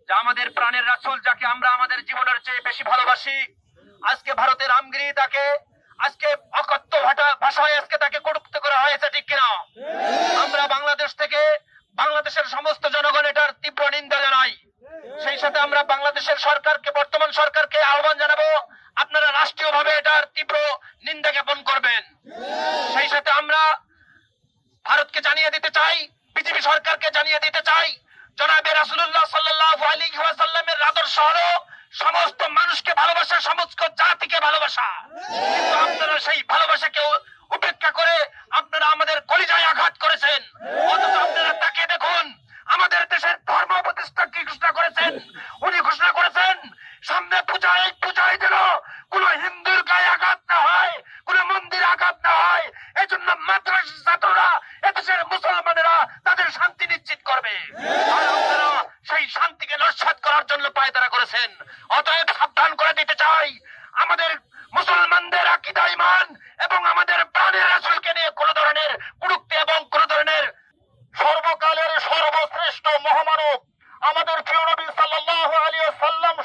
যে আমাদের প্রাণের রাসূল যাকে আমরা আমাদের জীবনের চেয়ে বেশি ভালোবাসি, আজকে ভারতের রামগিরি তাকে আজকে অকথ্য ভাষায় আজকে তাকে কটূক্তি করা হয়েছে, ঠিক কিনা? আমরা বাংলাদেশ থেকে বাংলাদেশের সমস্ত জনগণ এটার তীব্র নিন্দা জানাই। সেই সাথে আমরা বাংলাদেশের সরকারকে, বর্তমান সরকারকে আহ্বান জানাবো, আপনারা রাষ্ট্রীয়ভাবে এটার তীব্র নিন্দা জ্ঞাপন করবেন। সেই সাথে আমরা ভারতকে জানিয়ে দিতে চাই, বিজেপি সরকারকে জানিয়ে দিতে চাই, জনাবে রাসূলুল্লাহ সাল্লাল্লাহু আলাইহি ওয়াসাল্লামের আদর্শ হলো সমস্ত মানুষকে ভালোবাসা, সমস্ত জাতিকে ভালোবাসা। কিন্তু আপনারা সেই ভালোবাসাকে উপেক্ষা করে আপনারা আমাদের কলিজায় আঘাত করেছেন। অথচ আপনারা তাকে দেখুন, আমাদের দেশের ধর্ম প্রতিষ্ঠা কি ঘোষণা করেছেন? উনি ঘোষণা করেছেন সামনে পূজায় যেন কোন হিন্দুর গায়ে আঘাত না হয়, কোন মন্দিরে আঘাত না হয়। এই জন্য মাদ্রাসা ছাত্ররা, এদেশের মুসলমানেরা তাদের শান্তি নিশ্চিত করবে। আর আপনারা সেই শান্তিকে নস্যাৎ করার জন্য পায়তারা করেছেন। অতএব সাবধান করে দিতে চাই, আমাদের মুসলমানদের আকীদা, ঈমান এবং আমাদের প্রাণের রাসূলকে নিয়ে কোন ধরনের কটূক্তি এবং কোন ধরনের সর্বকালের সর্বশ্রেষ্ঠ মহামানব আমাদের প্রিয় নবী সাল্লাল্লাহু আলাইহি ওয়াসাল্লাম